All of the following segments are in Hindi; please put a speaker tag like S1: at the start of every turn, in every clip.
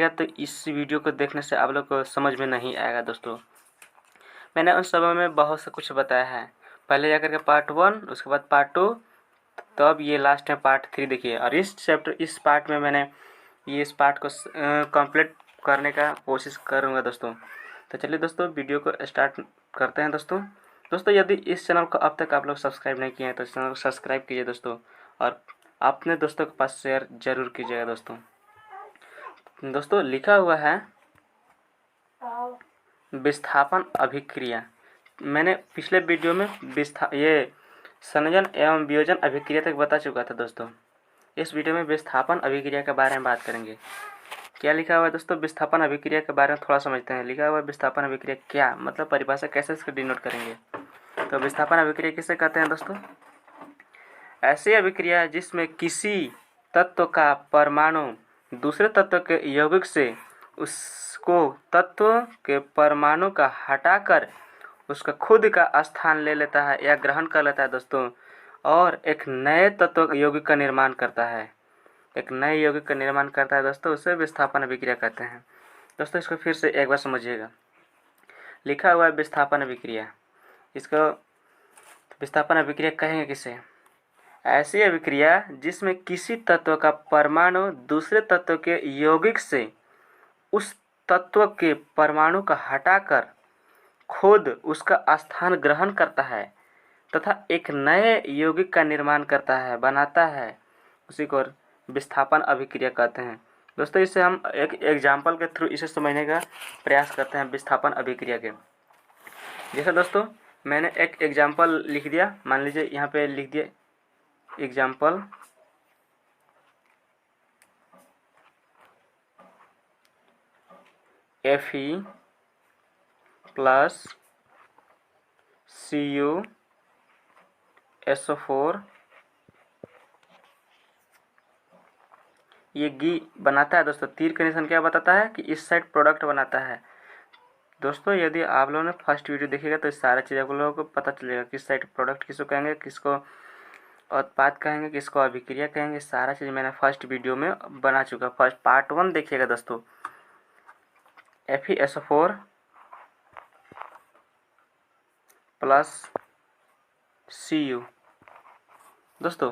S1: देखिएगा तो इस वीडियो को देखने से आप लोग को समझ में नहीं आएगा दोस्तों। मैंने उन समय में बहुत सा कुछ बताया है, पहले जाकर के पार्ट 1, उसके बाद पार्ट 2, तब ये लास्ट है पार्ट 3 देखिए। और इस पार्ट में मैंने इस पार्ट को कंप्लीट करने का कोशिश करूँगा दोस्तों। तो चलिए दोस्तों वीडियो को स्टार्ट करते हैं दोस्तों। यदि इस चैनल को अब तक आप लोग सब्सक्राइब नहीं किए हैं तो इस चैनल को सब्सक्राइब कीजिए दोस्तों, और अपने दोस्तों के पास शेयर जरूर कीजिएगा दोस्तों। लिखा हुआ है विस्थापन अभिक्रिया। मैंने पिछले वीडियो में ये संयोजन एवं वियोजन अभिक्रिया तक बता चुका था दोस्तों। इस वीडियो में विस्थापन अभिक्रिया के बारे में बात करेंगे। क्या लिखा हुआ है दोस्तों, विस्थापन अभिक्रिया के बारे में थोड़ा समझते हैं। लिखा हुआ है विस्थापन अभिक्रिया क्या मतलब, परिभाषा कैसे इसको डिनोट करेंगे। तो विस्थापन अभिक्रिया किसे कहते हैं दोस्तों? ऐसी अभिक्रिया जिसमें किसी तत्व का परमाणु दूसरे तत्व के यौगिक से उसको तत्व के परमाणु का हटाकर उसका खुद का स्थान ले लेता है या ग्रहण कर लेता है दोस्तों, और एक नए तत्व यौगिक का निर्माण करता है। दोस्तों, उसे विस्थापन अभिक्रिया कहते हैं। दोस्तों इसको फिर से एक बार समझिएगा। लिखा हुआ है विस्थापन अभिक्रिया, इसको विस्थापन अभिक्रिया कहेंगे किसे? ऐसी अभिक्रिया जिसमें किसी तत्व का परमाणु दूसरे तत्व के यौगिक से उस तत्व के परमाणु का हटाकर खुद उसका स्थान ग्रहण करता है तथा एक नए यौगिक का निर्माण करता है, बनाता है, उसी को विस्थापन अभिक्रिया कहते हैं। दोस्तों इसे हम एक एग्जाम्पल के थ्रू इसे समझने का प्रयास करते हैं विस्थापन अभिक्रिया के। जैसे दोस्तों मैंने एक एग्जाम्पल लिख दिया, मान लीजिए यहाँ पे लिख दिया एग्जाम्पल Fe प्लस CuSO4 ये गी बनाता है दोस्तों। तीर का निशान क्या बताता है कि इस साइड प्रोडक्ट बनाता है। दोस्तों यदि आप लोगों ने फर्स्ट वीडियो देखिएगा तो इस सारा चीज़ आप लोगों को पता चलेगा किस साइड प्रोडक्ट किसको कहेंगे, किसको उत्पाद कहेंगे, किसको अभिक्रिया कहेंगे। सारा चीज़ मैंने फर्स्ट वीडियो में बना चुका। फर्स्ट पार्ट 1 देखिएगा दोस्तों। FeSO4 plus Cu। दोस्तों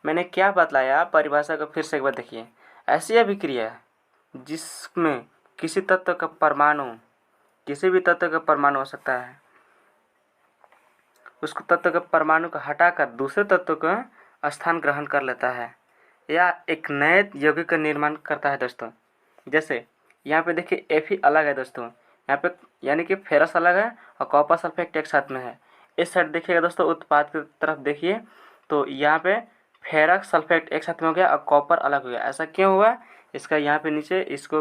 S1: मैंने क्या बतलाया, परिभाषा को फिर से एक बार देखिए। ऐसी अभिक्रिया जिसमें किसी तत्व का परमाणु, किसी भी तत्व का परमाणु हो सकता है, उसको तत्व के परमाणु को हटाकर दूसरे तत्व का स्थान ग्रहण कर लेता है या एक नए यौगिक का निर्माण करता है दोस्तों। जैसे यहाँ पे देखिए Fe अलग है दोस्तों, यहाँ पे यानी कि फेरस अलग है और कॉपर सल्फेट एक साथ में है। इस साइड देखिएगा दोस्तों, उत्पाद की तरफ देखिए तो यहाँ पे फेरस सल्फेट एक साथ में हो गया और कॉपर अलग हो गया। ऐसा क्यों हुआ? इसका यहाँ पे नीचे इसको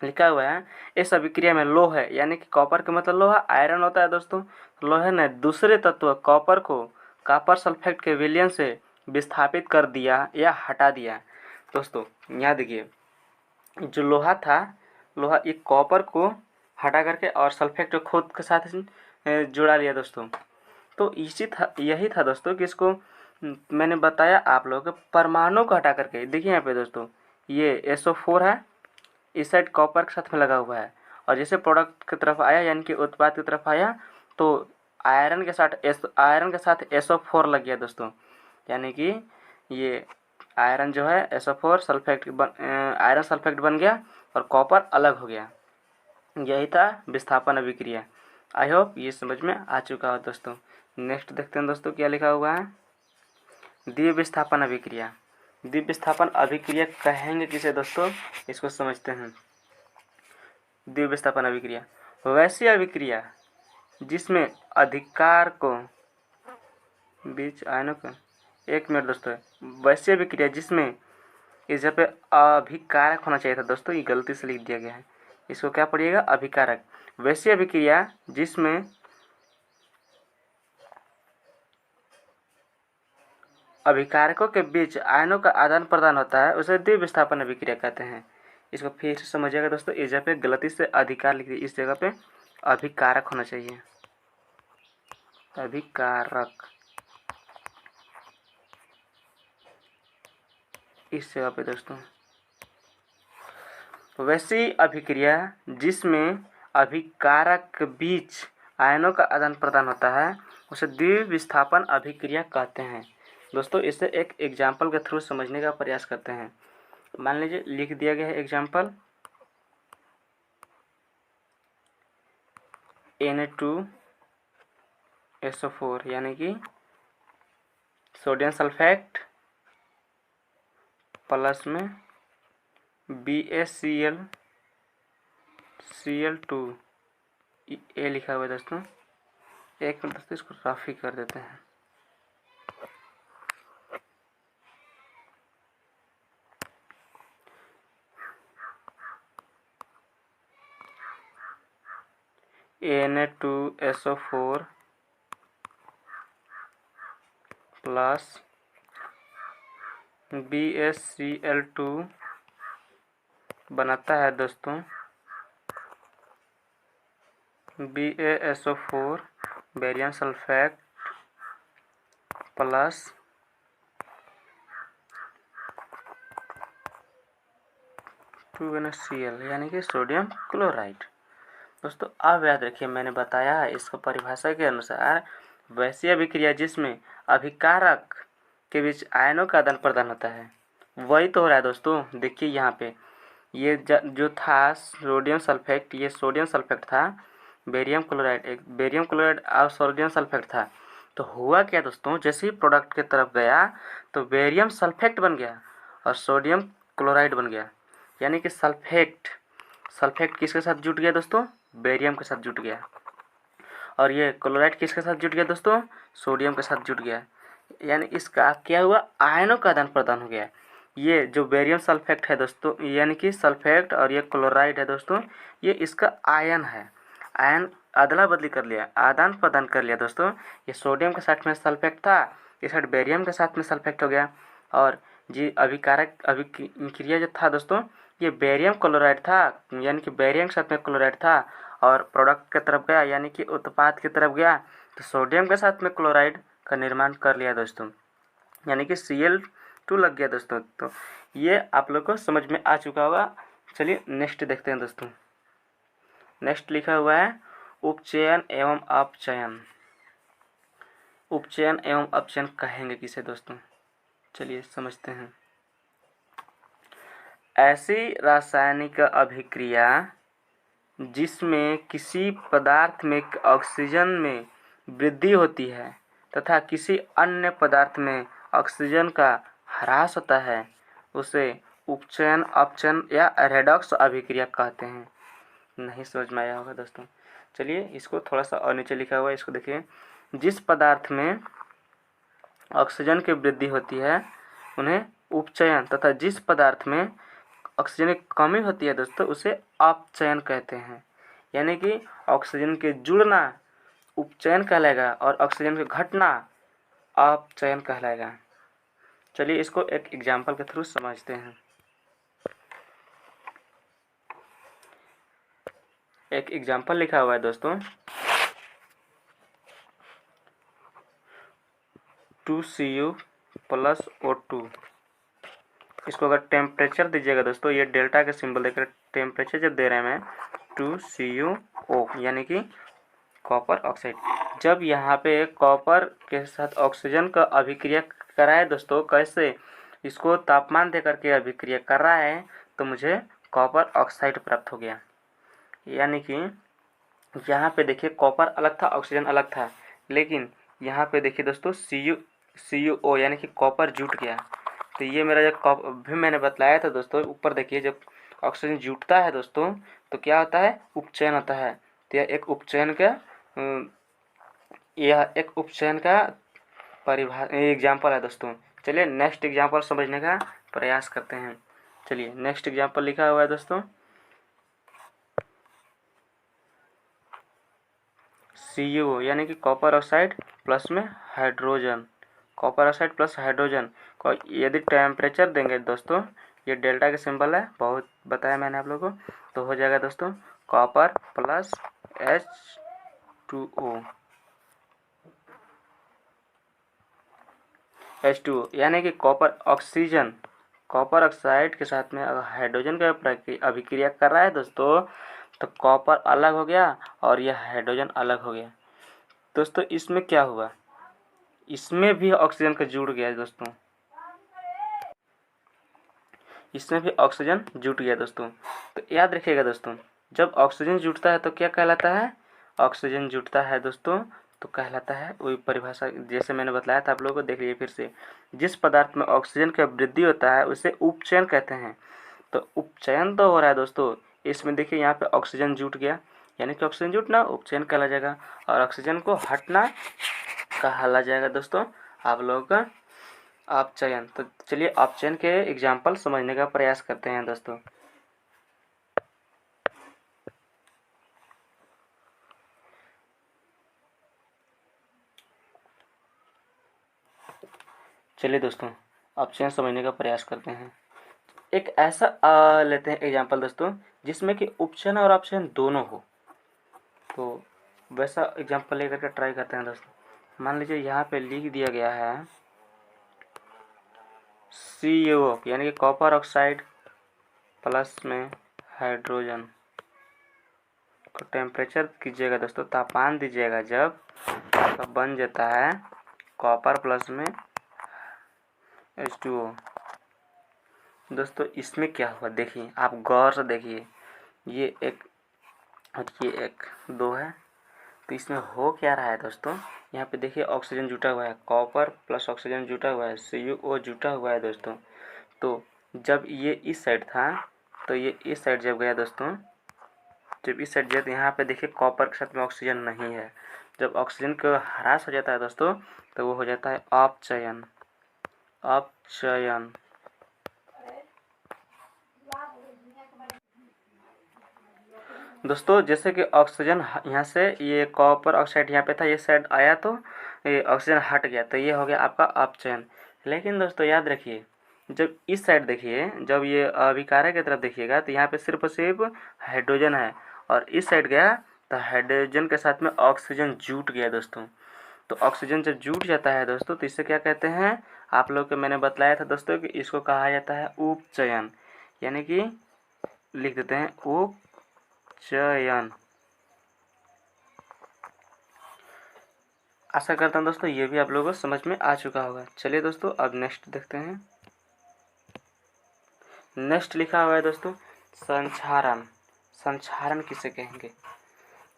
S1: लिखा हुआ है। इस अभिक्रिया में लोह है, यानी कि कॉपर का मतलब लोहा आयरन होता है दोस्तों। लोहे ने दूसरे तत्व कॉपर को कॉपर सल्फेट के विलयन से विस्थापित कर दिया या हटा दिया। दोस्तों यहाँ देखिए, जो लोहा था, लोहा एक कॉपर को हटा करके और सल्फेट को खुद के साथ जुड़ा लिया दोस्तों। तो यही था दोस्तों कि इसको मैंने बताया आप लोगों को परमाणु को हटा करके। देखिए यहाँ पे दोस्तों ये SO4 है, इस साइड कॉपर के साथ में लगा हुआ है, और जैसे प्रोडक्ट की तरफ आया यानी कि उत्पाद की तरफ आया तो आयरन के साथ SO4 लग गया दोस्तों। यानी कि ये आयरन जो है SO4 आयरन सल्फेट बन गया और कॉपर अलग हो गया। यही था विस्थापन अभिक्रिया। आई होप ये समझ में आ चुका हो दोस्तों। नेक्स्ट देखते हैं दोस्तों क्या लिखा हुआ है। द्वितीय विस्थापन अभिक्रिया। द्वितीय विस्थापन अभिक्रिया कहेंगे किसे दोस्तों, इसको समझते हैं। द्वितीय विस्थापन अभिक्रिया वैसी अभिक्रिया जिसमें अधिकार को बीच आयनों का, एक मिनट दोस्तों, वैसी अभिक्रिया जिसमें इस जगह पे अभिकारक होना चाहिए था दोस्तों, ये गलती से लिख दिया गया है। इसको क्या पढ़िएगा, अभिकारक। वैसी अभिक्रिया जिसमें अभिकारकों के बीच आयनों का आदान प्रदान होता है उसे द्वितीय विस्थापन अभिक्रिया कहते हैं। इसको फिर से समझिएगा दोस्तों, इस जगह पे गलती से अधिकार लिख दिया, इस जगह पे अभिकारक होना चाहिए, अभिकारक इस जगह पे दोस्तों। वैसी अभिक्रिया जिसमें अभिकारक बीच आयनों का आदान प्रदान होता है उसे द्विविस्थापन अभिक्रिया कहते हैं। दोस्तों इसे एक एग्जाम्पल के थ्रू समझने का प्रयास करते हैं। मान लीजिए लिख दिया गया है एग्जाम्पल, Na2SO4 यानी कि सोडियम सल्फेट प्लस में BaCl2 ये लिखा हुआ है दोस्तों। एक मिनट दोस्तों इसको रफ ही कर देते हैं। Na2SO4 प्लस BaCl2 बनाता है दोस्तों BaSO4 barium sulphate plus NaCl यानी कि सोडियम क्लोराइड। दोस्तों अब याद रखिए मैंने बताया इसको परिभाषा के अनुसार वैसी अभिक्रिया जिसमें अभिकारक के बीच आयनों का आदान प्रदान होता है, वही तो हो रहा है दोस्तों। देखिए यहाँ पे ये जो था सोडियम सल्फेट, ये सोडियम सल्फेट था, बेरियम क्लोराइड, एक बेरियम क्लोराइड और सोडियम सल्फेट था। तो हुआ क्या दोस्तों, जैसे ही प्रोडक्ट के तरफ गया तो बेरियम सल्फेट बन गया और सोडियम क्लोराइड बन गया। यानी कि सल्फेट किसके साथ जुट गया दोस्तों, बेरियम के साथ जुट गया, और ये क्लोराइड किसके साथ जुट गया दोस्तों, सोडियम के साथ जुट गया। यानी इसका क्या हुआ, आयनों का आदान प्रदान हो गया। ये जो बेरियम सल्फेट है दोस्तों, यानी कि सल्फेट, और ये क्लोराइड है दोस्तों, ये इसका आयन है। आयन अदला बदली कर लिया, आदान प्रदान कर लिया दोस्तों। ये सोडियम के साथ में सल्फेट था, इस साइड बेरियम के साथ में सल्फेट हो गया। और जी अभिकारक अभिक्रिया जो था दोस्तों, ये बेरियम क्लोराइड था, यानी कि बेरियम के साथ में क्लोराइड था, और प्रोडक्ट की तरफ गया यानी कि उत्पाद की तरफ गया तो सोडियम के साथ में क्लोराइड का निर्माण कर लिया दोस्तों, यानी कि Cl2 लग गया दोस्तों। तो ये आप लोग को समझ में आ चुका होगा। चलिए नेक्स्ट देखते हैं दोस्तों। नेक्स्ट लिखा हुआ है उपचयन एवं अपचयन। उपचयन एवं अपचयन कहेंगे किसे दोस्तों, चलिए समझते हैं। ऐसी रासायनिक अभिक्रिया जिसमें किसी पदार्थ में ऑक्सीजन में वृद्धि होती है तथा किसी अन्य पदार्थ में ऑक्सीजन का ह्रास होता है, उसे उपचयन, अपचयन या रेडॉक्स अभिक्रिया कहते हैं। नहीं समझ में आया होगा दोस्तों। चलिए इसको थोड़ा सा और नीचे लिखा हुआ है, इसको देखिए। जिस पदार्थ में ऑक्सीजन की वृद्धि होती है उन्हें उपचयन, तथा जिस पदार्थ में ऑक्सीजन की कमी होती है दोस्तों उसे अपचयन कहते हैं। यानी कि ऑक्सीजन के जुड़ना उपचयन कहलाएगा और ऑक्सीजन के घटना अपचयन कहलाएगा। चलिए इसको एक एग्जाम्पल के थ्रू समझते हैं। एक एग्जाम्पल लिखा हुआ है दोस्तों, 2Cu प्लस O2। इसको अगर टेम्परेचर दीजिएगा दोस्तों, ये डेल्टा का सिंबल देकर टेम्परेचर जब दे रहे हैं मैं 2CuO यानी कि कॉपर ऑक्साइड। जब यहाँ पे कॉपर के साथ ऑक्सीजन का अभिक्रिया कराए दोस्तों, कैसे, इसको तापमान दे करके अभिक्रिया कर रहा है तो मुझे कॉपर ऑक्साइड प्राप्त हो गया। यानी कि यहाँ पे देखिए कॉपर अलग था, ऑक्सीजन अलग था, लेकिन यहाँ पे देखिए दोस्तों CuO यानी कि कॉपर जुट गया। तो ये मेरा जो भी मैंने बतलाया था दोस्तों, ऊपर देखिए जब ऑक्सीजन जुटता है दोस्तों तो क्या होता है, उपचयन होता है। तो यह एक उपचयन का एग्जाम्पल है दोस्तों। चलिए नेक्स्ट एग्जाम्पल समझने का प्रयास करते हैं। चलिए नेक्स्ट एग्जाम्पल लिखा हुआ है दोस्तों, Cu यानी कि कॉपर ऑक्साइड प्लस में hydrogen, copper oxide plus hydrogen को यदि टेम्परेचर देंगे दोस्तों, ये डेल्टा का सिंबल है, बहुत बताया मैंने आप लोगों को, तो हो जाएगा दोस्तों कॉपर प्लस H2O यानी कि कॉपर ऑक्सीजन कॉपर ऑक्साइड के साथ में अगर हाइड्रोजन का अभिक्रिया कर रहा है दोस्तों, तो कॉपर अलग हो गया और यह हाइड्रोजन अलग हो गया। दोस्तों इसमें क्या हुआ, इसमें भी ऑक्सीजन का जुड़ गया दोस्तों, इसमें भी ऑक्सीजन जुट गया दोस्तों। तो याद रखिएगा दोस्तों, जब ऑक्सीजन जुटता है तो क्या कहलाता है, ऑक्सीजन जुटता है दोस्तों तो कहलाता है, वही परिभाषा जैसे मैंने बताया था आप लोगों को, देख लीजिए फिर से। जिस पदार्थ में ऑक्सीजन का वृद्धि होता है उसे उपचयन कहते हैं। तो उपचयन तो हो रहा है दोस्तों, इसमें देखिए यहाँ पे ऑक्सीजन जुट गया, यानी कि ऑक्सीजन जुटना उपचयन कहला जाएगा, और ऑक्सीजन को हटना कहला जाएगा दोस्तों आप लोगों का अपचयन। तो चलिए अपचयन के एग्जाम्पल समझने का प्रयास करते हैं दोस्तों। चलिए दोस्तों अपचयन समझने का प्रयास करते हैं। एक ऐसा लेते हैं एग्जाम्पल दोस्तों जिसमें कि उपचयन और अपचयन दोनों हो, तो वैसा एग्जाम्पल लेकर के ट्राई करते हैं दोस्तों। मान लीजिए यहाँ पे लिख दिया गया है CuO यानी कि कॉपर ऑक्साइड प्लस में हाइड्रोजन को टेम्परेचर कीजिएगा दोस्तों, तापमान दीजिएगा, जब आपका बन जाता है कॉपर प्लस में H2O। दोस्तों इसमें क्या हुआ देखिए, आप गौर से देखिए, ये एक और ये एक दो है, तो इसमें हो क्या रहा है दोस्तों, यहाँ पे देखिए ऑक्सीजन जुटा हुआ है, कॉपर प्लस ऑक्सीजन जुटा हुआ है, CuO जुटा हुआ है दोस्तों। तो जब ये इस साइड था तो ये इस साइड जब गया दोस्तों, जब इस साइड गया तो यहाँ पे देखिए कॉपर के साथ में ऑक्सीजन नहीं है। जब ऑक्सीजन का ह्रास हो जाता है दोस्तों तो वो हो जाता है अपचयन। अपचयन दोस्तों, जैसे कि ऑक्सीजन यहाँ से, ये कॉपर ऑक्साइड यहाँ पे था, ये साइड आया तो ये ऑक्सीजन हट गया, तो ये हो गया आपका अपचयन। लेकिन दोस्तों याद रखिए, जब इस साइड देखिए, जब ये अभिकारक की तरफ देखिएगा तो यहाँ पे सिर्फ और सिर्फ हाइड्रोजन है, और इस साइड गया तो हाइड्रोजन के साथ में ऑक्सीजन जुट गया दोस्तों। तो ऑक्सीजन जब जुट जाता है दोस्तों तो इसे क्या कहते हैं, आप लोग को मैंने बतलाया था दोस्तों कि इसको कहा जाता है उपचयन, यानी कि लिख देते हैं उपचयन। आशा करता हूँ दोस्तों ये भी आप लोगों को समझ में आ चुका होगा। चलिए दोस्तों अब नेक्स्ट देखते हैं। नेक्स्ट लिखा हुआ है दोस्तों संक्षारण। संक्षारण किसे कहेंगे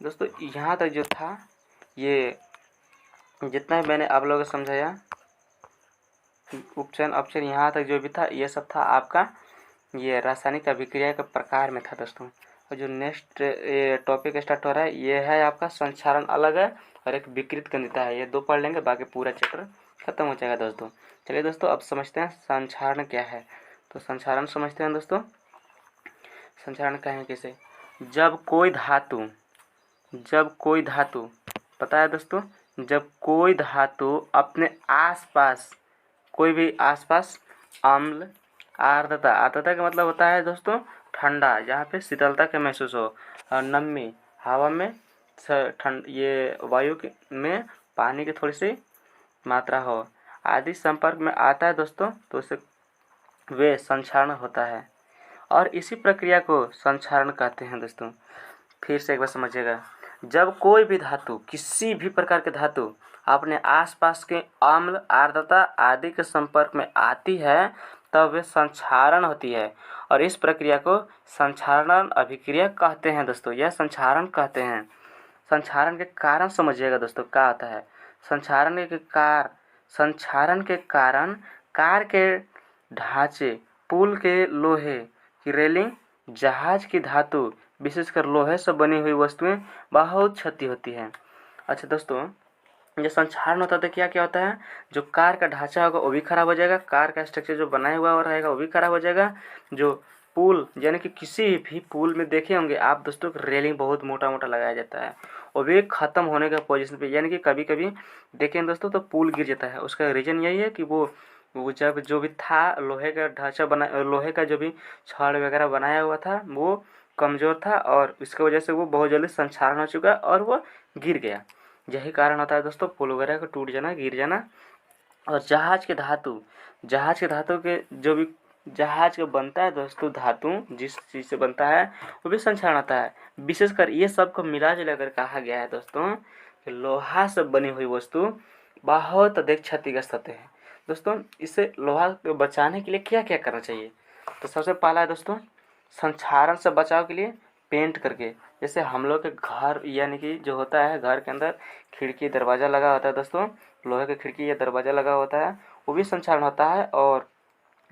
S1: दोस्तों, यहाँ तक जो था, ये जितना मैंने आप लोगों को समझाया, उपचयन अपचयन यहाँ तक जो भी था, ये सब था आपका ये रासायनिक अभिक्रिया के प्रकार में था दोस्तों। और जो नेक्स्ट टॉपिक स्टार्ट हो रहा है ये है आपका संक्षारण अलग है, और एक विकृत गंधिता है। ये दो पढ़ लेंगे, बाकी पूरा चैप्टर खत्म हो जाएगा दोस्तों। चलिए दोस्तों अब समझते हैं संक्षारण क्या है। तो संक्षारण समझते हैं दोस्तों। संक्षारण कहें किसे, जब कोई धातु पता है दोस्तों, जब कोई धातु अपने आसपास, कोई भी आसपास अम्ल, आर्द्रता, आर्द्रता का मतलब होता है दोस्तों ठंडा, जहाँ पे शीतलता के महसूस हो, और नमी, हवा में ठंड, ये वायु में पानी की थोड़ी सी मात्रा हो, आदि संपर्क में आता है दोस्तों, तो उसे वे संक्षारण होता है। और इसी प्रक्रिया को संक्षारण कहते हैं दोस्तों। फिर से एक बार समझिएगा, जब कोई भी धातु, किसी भी प्रकार के धातु अपने आसपास के अम्ल, आर्द्रता आदि के संपर्क में आती है तब वे संक्षारण होती है, और इस प्रक्रिया को संक्षारण अभिक्रिया कहते हैं दोस्तों। यह संक्षारण कहते हैं। संक्षारण के कारण समझिएगा दोस्तों क्या आता है। संक्षारण के कारण कार के ढांचे, पुल के लोहे की रेलिंग, जहाज की धातु विशेषकर लोहे से बनी हुई वस्तुएं बहुत क्षति होती है। अच्छा दोस्तों, जो संक्षारण होता है तो क्या क्या होता है, जो कार का ढांचा होगा वो भी खराब हो जाएगा, कार का स्ट्रक्चर जो बनाया हुआ रहेगा वो भी खराब हो जाएगा। जो पुल, यानी कि किसी भी पुल में देखे होंगे आप दोस्तों, रेलिंग बहुत मोटा मोटा लगाया जाता है, वो भी ख़त्म होने का पोजीशन पे, यानी कि कभी कभी देखें दोस्तों तो पुल गिर जाता है। उसका रीज़न यही है कि वो जब जो भी था लोहे का ढांचा बना, लोहे का जो भी छड़ वगैरह बनाया हुआ था वो कमज़ोर था, और इसकी वजह से वो बहुत जल्दी संक्षारण हो चुका और वो गिर गया। यही कारण होता है दोस्तों पुल वगैरह का टूट जाना, गिर जाना। और जहाज के धातु के जो भी जहाज का बनता है दोस्तों धातु जिस चीज़ से बनता है वो भी संक्षारण होता है। विशेषकर ये सब को मिला जुला कर कहा गया है दोस्तों कि लोहा से बनी हुई वस्तु बहुत अधिक क्षतिग्रस्त होते हैं। दोस्तों इसे लोहा को बचाने के लिए क्या क्या करना चाहिए? तो सबसे पहला है दोस्तों संक्षारण से बचाव के लिए पेंट करके, जैसे हम लोग के घर यानी कि जो होता है घर के अंदर खिड़की दरवाज़ा लगा होता है दोस्तों, लोहे की खिड़की या दरवाज़ा लगा होता है, वो भी संक्षारण होता है और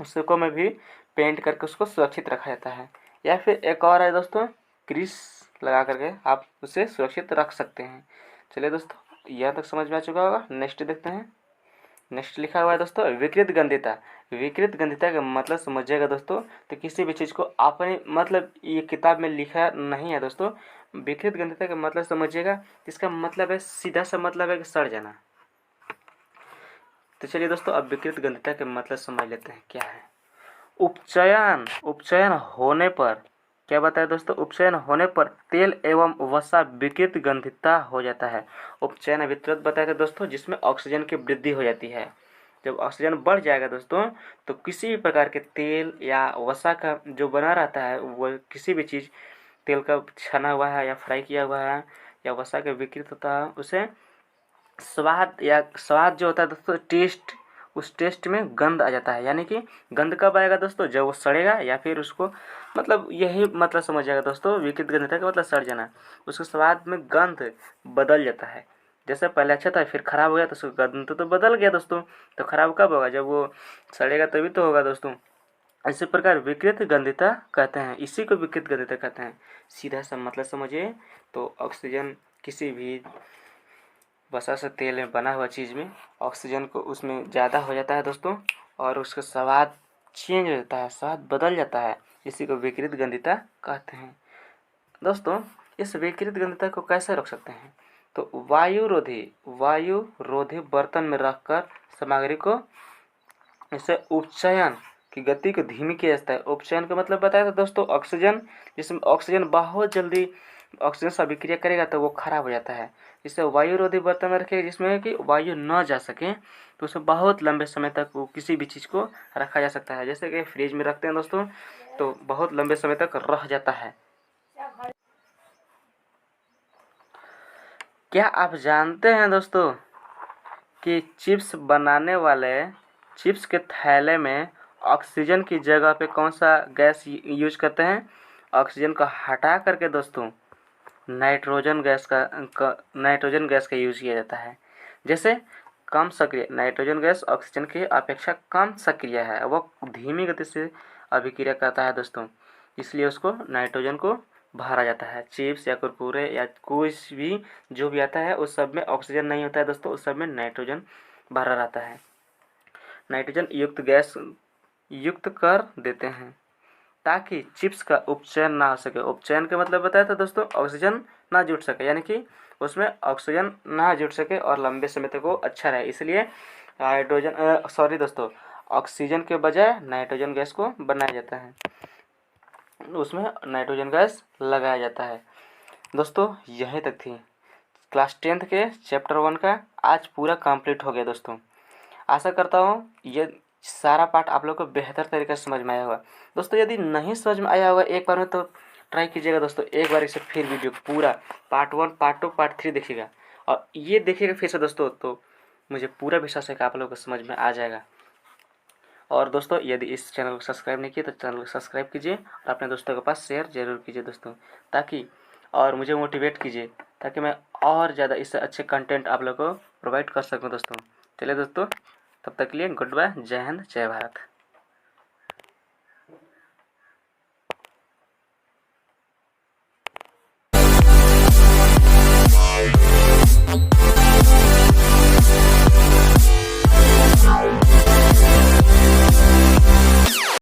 S1: उसको में भी पेंट करके उसको सुरक्षित रखा जाता है। या फिर एक और है दोस्तों ग्रीस लगा करके आप उसे सुरक्षित रख सकते हैं। चलिए दोस्तों यहाँ तक समझ में आ चुका होगा। नेक्स्ट देखते हैं। नेक्स्ट लिखा हुआ है दोस्तों विकृत गंधिता। विकृत गंधिता का मतलब समझिएगा दोस्तों, तो किसी भी चीज़ को आपने मतलब ये किताब में लिखा नहीं है दोस्तों। विकृत गंधिता का मतलब समझिएगा, इसका मतलब है सीधा सा मतलब है कि सड़ जाना। तो चलिए दोस्तों अब विकृत गंधिता के मतलब समझ लेते हैं क्या है। उपचयन उपचयन होने पर क्या बताया दोस्तों? उपचयन होने पर तेल एवं वसा विकृत गंधिता हो जाता है। उपचयन अभी तुरंत बताया था दोस्तों, जिसमें ऑक्सीजन की वृद्धि हो जाती है। जब ऑक्सीजन बढ़ जाएगा दोस्तों तो किसी भी प्रकार के तेल या वसा का जो बना रहता है वो किसी भी चीज़ तेल का छना हुआ है या फ्राई किया हुआ है या वसा का विकृत होता है, उसे स्वाद जो होता है दोस्तों टेस्ट, उस टेस्ट में गंध आ जाता है। यानी कि गंध कब आएगा दोस्तों? जब वो सड़ेगा या फिर उसको मतलब यही मतलब समझिएगा दोस्तों विकृत गंधिता का मतलब सड़ जाना। उसके स्वाद में गंध बदल जाता है। जैसे पहले अच्छा था फिर खराब हो गया तो उसका गंध तो बदल गया दोस्तों। तो खराब कब होगा? जब वो सड़ेगा तभी तो होगा दोस्तों। इसी प्रकार विकृत गंधिता कहते हैं, इसी को विकृत गंधिता कहते हैं। सीधा सा मतलब समझिए तो ऑक्सीजन किसी भी वसा से तेल में बना हुआ चीज़ में ऑक्सीजन को उसमें ज़्यादा हो जाता है दोस्तों और उसका स्वाद चेंज हो जाता है, स्वाद बदल जाता है। इसी को विकृत गंधिता कहते हैं। दोस्तों इस विकृत गंधिता को कैसे रोक सकते हैं? तो वायु रोधी बर्तन में रखकर सामग्री को इसे उपचयन की गति को धीमी किया जाता है। उपचयन का मतलब बताया था दोस्तों ऑक्सीजन, जिसमें ऑक्सीजन बहुत जल्दी ऑक्सीजन से अभिक्रिया करेगा तो वो खराब हो जाता है। इसे वायुरोधी बर्तन में रखें जिसमें कि वायु न जा सके, तो उसे बहुत लंबे समय तक वो किसी भी चीज़ को रखा जा सकता है। जैसे कि फ्रिज में रखते हैं दोस्तों तो बहुत लंबे समय तक रह जाता है। क्या आप जानते हैं दोस्तों कि चिप्स के थैले में ऑक्सीजन की जगह पे कौन सा गैस यूज करते हैं? ऑक्सीजन को हटा करके दोस्तों नाइट्रोजन गैस का यूज किया जाता है। जैसे कम सक्रिय नाइट्रोजन गैस ऑक्सीजन की अपेक्षा कम सक्रिय है, वो धीमी गति से अभिक्रिया करता है दोस्तों, इसलिए उसको नाइट्रोजन को भरा जाता है। चिप्स या कुरकुरे या कुछ भी जो भी आता है उस सब में ऑक्सीजन नहीं होता है दोस्तों, उस सब में नाइट्रोजन भरा रहता है। नाइट्रोजन युक्त गैस युक्त कर देते हैं ताकि चिप्स का उपचयन ना हो सके। उपचयन का मतलब बताया था दोस्तों ऑक्सीजन ना जुट सके, यानी कि उसमें ऑक्सीजन ना जुट सके और लंबे समय तक वो अच्छा रहे, इसलिए ऑक्सीजन के बजाय नाइट्रोजन गैस को बनाया जाता है, उसमें नाइट्रोजन गैस लगाया जाता है। दोस्तों यहीं तक थी क्लास 10th के चैप्टर 1 का, आज पूरा कंप्लीट हो गया दोस्तों। आशा करता हूँ ये सारा पार्ट आप लोग को बेहतर तरीके से समझ में आया होगा। दोस्तों यदि नहीं समझ में आया होगा एक बार में तो ट्राई कीजिएगा दोस्तों, एक बार इसे फिर वीडियो पूरा पार्ट 1 पार्ट 2 पार्ट 3 देखिएगा और ये देखिएगा फिर से दोस्तों, तो मुझे पूरा विश्वास है कि आप लोगों को समझ में आ जाएगा। और दोस्तों यदि इस चैनल को सब्सक्राइब नहीं किए तो चैनल को सब्सक्राइब कीजिए और अपने दोस्तों के पास शेयर जरूर कीजिए दोस्तों, ताकि और मुझे मोटिवेट कीजिए ताकि मैं और ज़्यादा इससे अच्छे कंटेंट आप लोगों को प्रोवाइड कर सकूँ दोस्तों। चलिए दोस्तों तब तक के लिए गुड बाय, जय हिंद, जय भारत।